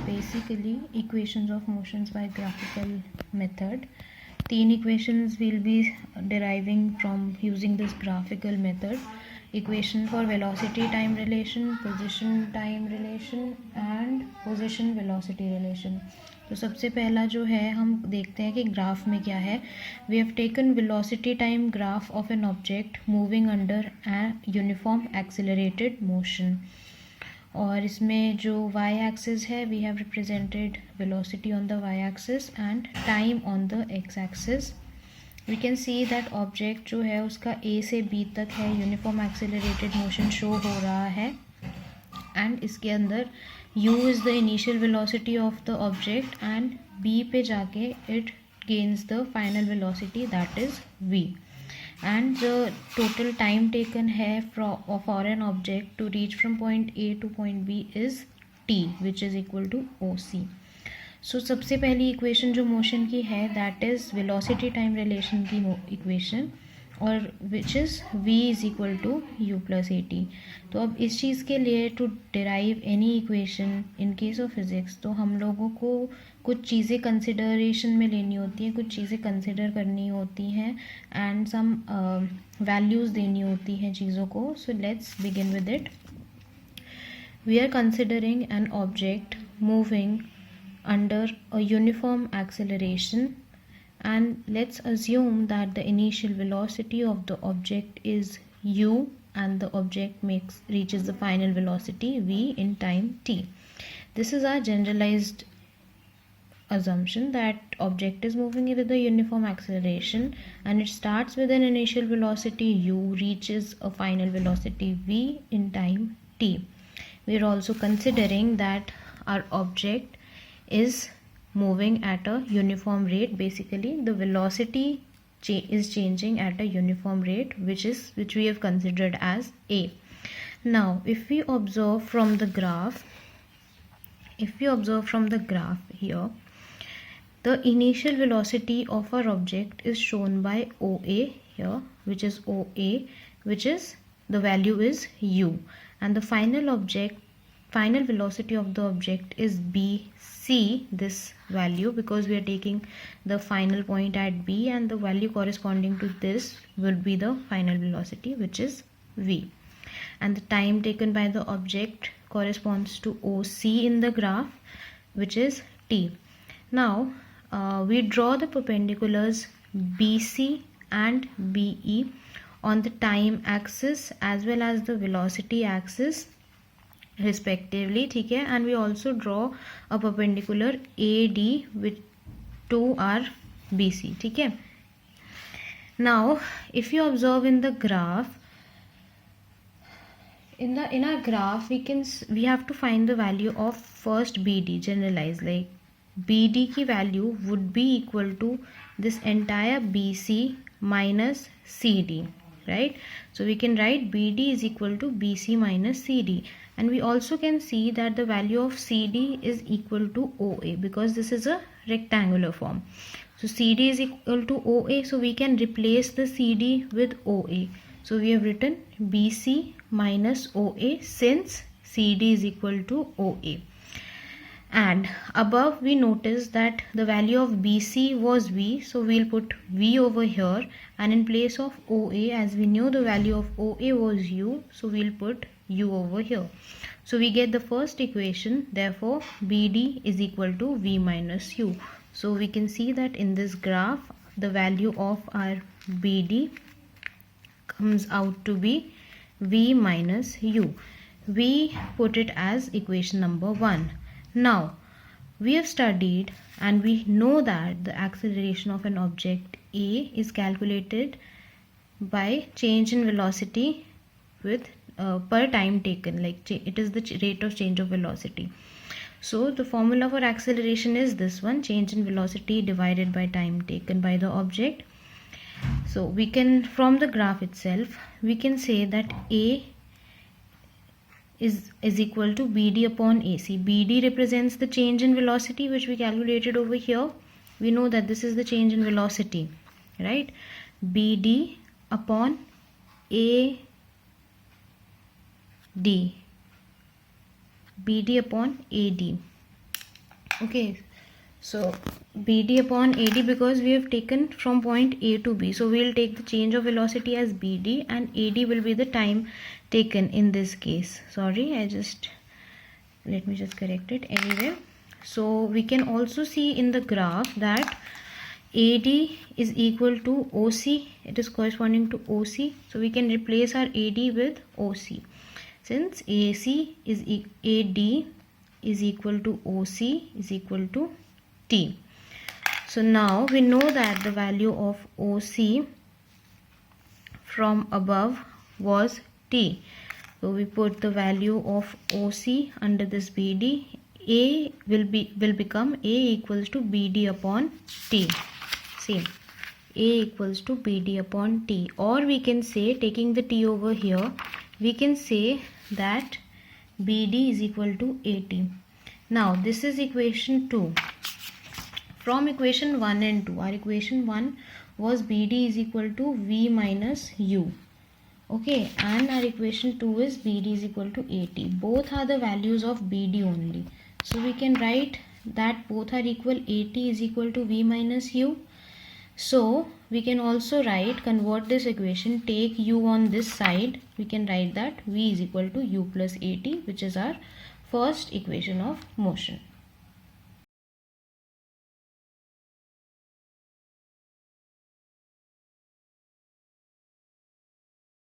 Basically equations of motions by graphical method. 3 equations will be deriving from using this graphical method. Equation for velocity time relation, position time relation and position velocity relation. तो सबसे पहला जो है हम देखते हैं कि graph में क्या है. We have taken velocity time graph of an object moving under a uniform accelerated motion. और इसमें जो y एक्सिस है we have represented velocity on the y axis and time on the x axis. We can see that object जो है उसका a से b तक है, यूनिफॉर्म एक्सेलरेटेड मोशन शो हो रहा है एंड इसके अंदर u is the initial velocity of the object and b पे जाके it gains the final velocity that is v. And the total time taken here for an object to reach from point A to point B is t, which is equal to OC. So सबसे पहली equation जो motion की है that is velocity time relation की equation और which is v is equal to u plus a t. तो अब इस चीज़ के लिए to derive any equation in case of physics तो हम लोगों को कुछ चीज़ें कंसिडरेशन में लेनी होती हैं, कुछ चीज़ें कंसिडर करनी होती हैं एंड सम वैल्यूज़ देनी होती हैं चीज़ों को. So let's begin with it. We are considering an object moving under a uniform acceleration. And let's assume that the initial velocity of the object is u and the object reaches the final velocity v in time t. This is our generalized assumption that object is moving with a uniform acceleration and it starts with an initial velocity u, reaches a final velocity v in time t. We are also considering that our object is moving at a uniform rate. Basically the velocity is changing at a uniform rate which we have considered as a. Now if we observe from the graph here, the initial velocity of our object is shown by OA here, which is OA, which is the value is u, and the final velocity of the object is bc, this value, because we are taking the final point at b and the value corresponding to this will be the final velocity which is v, and the time taken by the object corresponds to OC in the graph which is t. Now we draw the perpendiculars BC and BE on the time axis as well as the velocity axis respectively, ठीक है, and we also draw a perpendicular AD with to our BC, ठीक है. Now if you observe in the graph, in our graph we have to find the value of first BD, generalized, like BD की value would be equal to this entire BC minus CD, right? So we can write BD is equal to BC minus CD, and we also can see that the value of CD is equal to OA because this is a rectangular form. So CD is equal to OA, so we can replace the CD with OA. So we have written BC minus OA since CD is equal to OA. And above we notice that the value of BC was V, so we'll put V over here, and in place of OA, as we knew the value of OA was U, so we'll put U over here. So we get the first equation, therefore BD is equal to V minus U. So we can see that in this graph the value of our BD comes out to be V minus U. We put it as equation number 1. Now we have studied and we know that the acceleration of an object A is calculated by change in velocity with per time taken, like it is the rate of change of velocity. So the formula for acceleration is this one, change in velocity divided by time taken by the object. So we can, from the graph itself, we can say that A is equal to BD upon AC. BD represents the change in velocity which we calculated over here. We know that this is the change in velocity, right? BD upon AD BD upon AD. Okay, so BD upon AD, because we have taken from point A to B, so we will take the change of velocity as BD, and AD will be the time taken in this case. Sorry, let me just correct it anyway. So we can also see in the graph that AD is equal to OC. It is corresponding to OC, so we can replace our AD with OC, since AD is equal to OC is equal to T. So now we know that the value of OC from above was T. So we put the value of OC under this BD. A will become A equals to BD upon T. Same. A equals to BD upon T. Or we can say, taking the T over here, we can say that BD is equal to AT. Now this is equation 2. From equation 1 and 2, our equation 1 was BD is equal to V minus U. Okay, and our equation 2 is BD is equal to AT. Both are the values of BD only. So we can write that both are equal. AT is equal to V minus U. So we can also convert this equation, take U on this side. We can write that V is equal to U plus AT, which is our first equation of motion.